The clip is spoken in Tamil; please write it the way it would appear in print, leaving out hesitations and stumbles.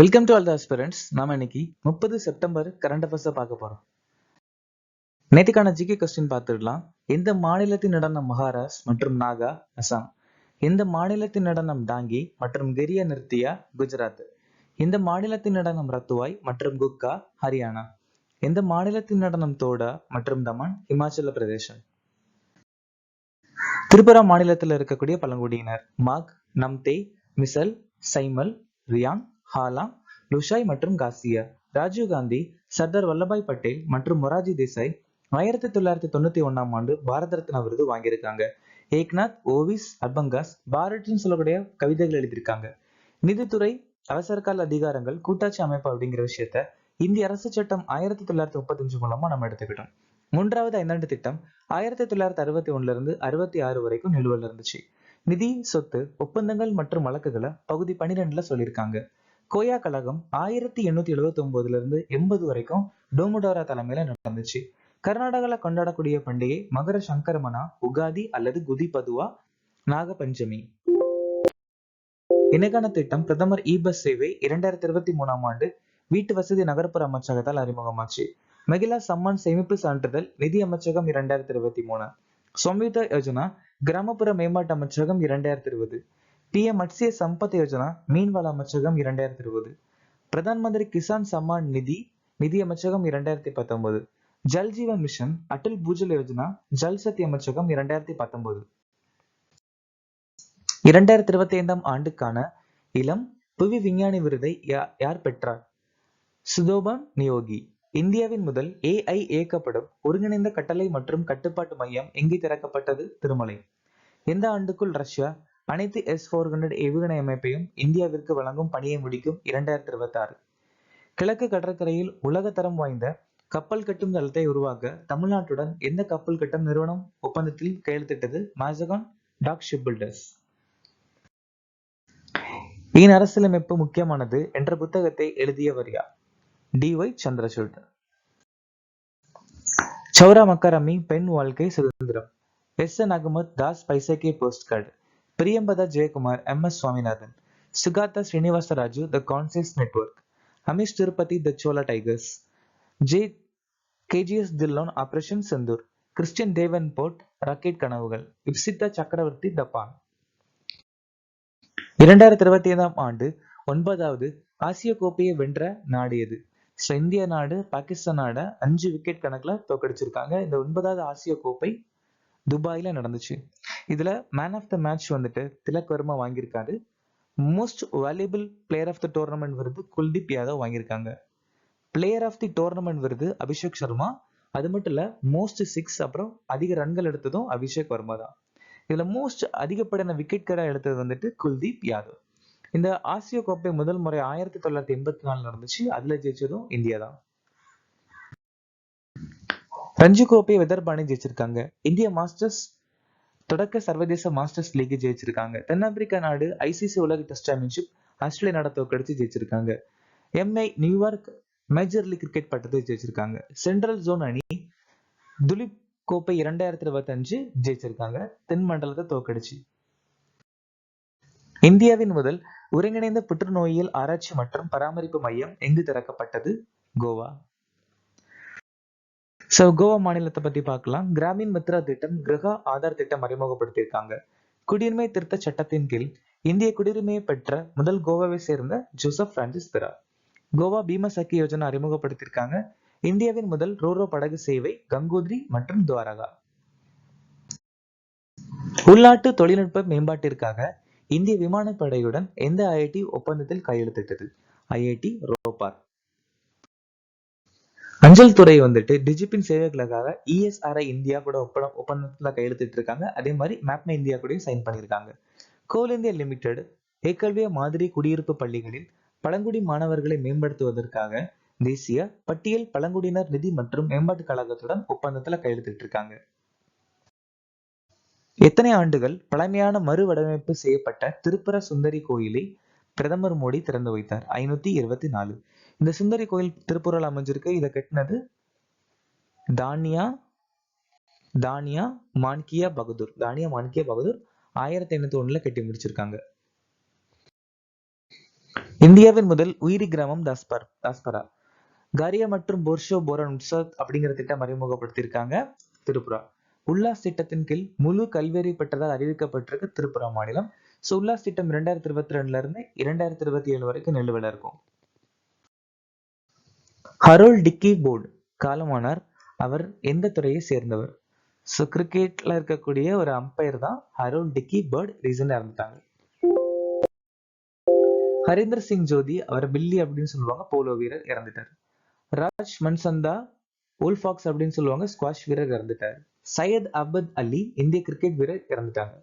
Welcome to all the aspirants. நாம இன்னைக்கு 30 செப்டம்பர் கரண்ட் அஃபேர்ஸ் பார்க்க போறோம். நேற்றுக்கான ஜிகே கொஸ்டின் பார்த்துடலாம். எந்த மாநிலத்தின் நடனம் மகாராஷ் மற்றும் நாகா அசாம்? எந்த மாநிலத்தின் நடனம் டாங்கி மற்றும் கெரியா நிறுத்தியா குஜராத்? எந்த மாநிலத்தின் நடனம் ரத்துவாய் மற்றும் குக்கா ஹரியானா? எந்த மாநிலத்தின் நடனம் தோடா மற்றும் தமன் இமாச்சல பிரதேசம்? திரிபுரா மாநிலத்தில் இருக்கக்கூடிய பழங்குடியினர் மாக், நம்தே, மிசல், சைமல், ரியாங், ஹாலா, லுஷாய் மற்றும் காசியா. ராஜீவ்காந்தி, சர்தார் வல்லபாய் பட்டேல் மற்றும் மொராஜி தேசாய் 1991ஆம் ஆண்டு பாரத ரத்னா விருது வாங்கியிருக்காங்க. ஏக்நாத், ஓவிஸ், அர்பங்காஸ் பாரட்னு சொல்லக்கூடிய கவிதைகள் எழுதியிருக்காங்க. நிதித்துறை, அவசர கால அதிகாரங்கள், கூட்டாட்சி அமைப்பு அப்படிங்கிற விஷயத்த இந்திய அரசு சட்டம் 1935 மூலமா நம்ம எடுத்துக்கிட்டோம். மூன்றாவது ஐந்தாண்டு திட்டம் 1961 இருந்து 66 வரைக்கும் நிலுவையில் இருந்துச்சு. நிதி, சொத்து, ஒப்பந்தங்கள் மற்றும் வழக்குகளை பகுதி 12ல சொல்லியிருக்காங்க. கோயா கழகம் 1879 இருந்து 80 வரைக்கும் டோமுடோரா தலைமையில நடந்துச்சு. கர்நாடகால கொண்டாடக்கூடிய பண்டிகை மகர சங்கரமனா, உகாதி அல்லது குதி பதுவா, நாக பஞ்சமி. இணைக்கான திட்டம் பிரதமர் இ பஸ் சேவை 2023ஆம் ஆண்டு வீட்டு வசதி நகர்ப்புற அமைச்சகத்தால் அறிமுகமாச்சு. மகிழா சம்மான் சேமிப்பு சான்றிதழ் நிதி அமைச்சகம் 2023. சம்யுக்தா யோஜனா கிராமப்புற மேம்பாட்டு அமைச்சகம் 2020. PM மத்ஸ்ய சம்பத் யோஜனா மீன்வள அமைச்சகம் 2020. பிரதான் மந்திரி கிசான் சம்மான் நிதி நிதி அமைச்சகம் 2019. ஜல் ஜீவன் மிஷன் அடல் பூஜல் யோஜனா ஜல் சக்தி அமைச்சகம் 2019. 2025ஆம் ஆண்டுக்கான இளம் புவி விஞ்ஞானி விருதை யார் பெற்றார்? சுதோபன் நியோகி. இந்தியாவின் முதல் AI இயக்கப்படும் ஒருங்கிணைந்த கட்டளை மற்றும் கட்டுப்பாட்டு மையம் எங்கே திறக்கப்பட்டது? திருமலை. எந்த ஆண்டுக்குள் ரஷ்யா அனைத்து S-400 ஏவுகணை அமைப்பையும் இந்தியாவிற்கு வழங்கும் பணியை முடிக்கும்? 2026. கிழக்கு கடற்கரையில் உலக தரம் வாய்ந்த கப்பல் கட்டும் தளத்தை உருவாக்க தமிழ்நாட்டுடன் எந்த கப்பல் கட்டும் நிறுவனம் ஒப்பந்தத்தில் கையெழுத்திட்டது? மாஜகான் டாக் ஷிப் பில்டர்ஸ். ஏன் அரசியலமைப்பு முக்கியமானது என்ற புத்தகத்தை எழுதியவர் யார்? DY சந்திரசூட். சௌரா மக்கரமி பெண் வாழ்க்கை சுதந்திரம். SN அகமது தாஸ் பைசகே postcard. Priyambada Jayakumar MS Swaminathan. Sugata Srinivasaraju the conscious network. Amish Tripathi the Chola tigers. KGS Dhillon operation Sindoor. Christian Davenport rocket கனவுகள். இப்சிதா சக்கரவர்த்தி தப்பான். 2025ஆம் ஆண்டு 9வது ஆசிய கோப்பையை வென்ற நாடு எது? இந்திய நாடு பாகிஸ்தான் நாட 5 விக்கெட் கணக்குல தோக்கடிச்சிருக்காங்க. இந்த 9வது ஆசிய கோப்பை துபாயில நடந்துச்சு. இதுல மேன் ஆஃப் த மேட்ச் வந்துட்டு திலக் வர்மா வாங்கியிருக்காரு. Most valuable player of the tournament விருது குல்தீப் யாதவ் வாங்கியிருக்காங்க. பிளேயர் ஆஃப் தி டோர்னமெண்ட் விருது அபிஷேக் சர்மா. அது மட்டும் இல்ல, மோஸ்ட் 6 அப்புறம் அதிக ரன்கள் எடுத்ததும் அபிஷேக் வர்மா தான். இதுல மோஸ்ட் அதிகப்படியான விக்கெட் கடை எடுத்தது வந்துட்டு குல்தீப் யாதவ். இந்த ஆசிய கோப்பை முதல் முறை 1984 நடந்துச்சு. அதுல ஜெயிச்சதும் இந்தியா தான். ரஞ்சி கோப்பை விதர்ப அணி ஜெயிச்சிருக்காங்க. இந்திய மாஸ்டர்ஸ் தொடக்க சர்வதேச மாஸ்டர்ஸ் லீக் ஜெயிச்சிருக்காங்க. தென்னாப்பிரிக்கா நாடு ICC உலக டெஸ்ட் சாம்பியன்ஷிப் ஆஸ்திரேலியா நாட தோக்கடிச்சு ஜெயிச்சிருக்காங்க. MI New York major league cricket பட்டத்தை ஜெயிச்சிருக்காங்க. சென்ட்ரல் ஜோன் அணி துலீப் கோப்பை 2025 ஜெயிச்சிருக்காங்க. தென் மண்டலத்தை தோக்கடிச்சு. இந்தியாவின் முதல் ஒருங்கிணைந்த புற்றுநோயியல் ஆராய்ச்சி மற்றும் பராமரிப்பு மையம் எங்கு திறக்கப்பட்டது? கோவா. கோவா மாநிலத்தை பத்தி பார்க்கலாம். கிராமீன் மித்ரா திட்டம், கிரக ஆதார் திட்டம் அறிமுகப்படுத்தியிருக்காங்க. குடியுரிமை திருத்த சட்டத்தின் கீழ் இந்திய குடியுரிமையை பெற்ற முதல் கோவாவை சேர்ந்த ஜோசப் பிரான்சிஸ் பெரா. கோவா பீமா சக்கி யோஜனா அறிமுகப்படுத்தியிருக்காங்க. இந்தியாவின் முதல் ரோரோ படகு சேவை கங்கோத்ரி மற்றும் துவாரகா. உள்நாட்டு தொழில்நுட்ப மேம்பாட்டிற்காக இந்திய விமானப்படையுடன் எந்த IIT ஒப்பந்தத்தில் கையெழுத்திட்டது? IIT ரோப்பார். அஞ்சல் துறை வந்துட்டு டிஜிபின் சேவைகளுக்காக ESRI இந்தியா கூட ஒப்பந்தத்துல கையெழுத்திட்டு இருக்காங்க. அதே மாதிரி மேப்மை இந்தியா கூட சைன் பண்ணியிருக்காங்க. கோல் இந்தியா லிமிடெட் ஏகல்விய மாதிரி குடியிருப்பு பள்ளிகளில் பழங்குடி மாணவர்களை மேம்படுத்துவதற்காக தேசிய பட்டியல் பழங்குடியினர் நிதி மற்றும் மேம்பாட்டு கழகத்துடன் ஒப்பந்தத்துல கையெழுத்திட்டு இருக்காங்க. எத்தனை ஆண்டுகள் பழமையான மறுவடிவமைப்பு செய்யப்பட்ட திருப்புர சுந்தரி கோயிலை பிரதமர் மோடி திறந்து வைத்தார்? 524. இந்த சுந்தரி கோயில் திருப்பூரில் அமைஞ்சிருக்கு. இதை கட்டினது தானியா மான்கியா பகதூர். 1801 கட்டி முடிச்சிருக்காங்க. இந்தியாவின் முதல் உயிரி கிராமம் தாஸ்பரா. கரியா மற்றும் போர்ஷோ போரான் உட்சாத் அப்படிங்கிற திட்டம் அறிமுகப்படுத்தியிருக்காங்க திரிபுரா. உல்லாஸ் திட்டத்தின் கீழ் முழு கல்வியறிவு பெற்றதாக அறிவிக்கப்பட்டிருக்கு திரிபுரா மாநிலம். ஸோ உல்லாஸ் திட்டம் 2022 இருந்து 2027 வரைக்கும் நிலுவையில் இருக்கும். ஹரோல்ட் டிக்கி போர்டு காலமானார். அவர் எந்த துறையை சேர்ந்தவர்? ஸோ கிரிக்கெட்ல இருக்கக்கூடிய ஒரு அம்பையர் தான் ஹரோல்ட் டிக்கி பேர்ட். ரீசன்ட் இறந்துட்டாங்க. ஹரீந்தர் சிங் ஜோதி, அவர் பில்லி அப்படின்னு சொல்லுவாங்க, போலோ வீரர், இறந்துட்டார். ராஜ் மன்சந்தா ஓல்ஃபாக்ஸ் அப்படின்னு சொல்லுவாங்க, ஸ்குவாஷ் வீரர், இறந்துட்டார். சையத் அபத் அலி, இந்திய கிரிக்கெட் வீரர், இறந்துட்டாங்க.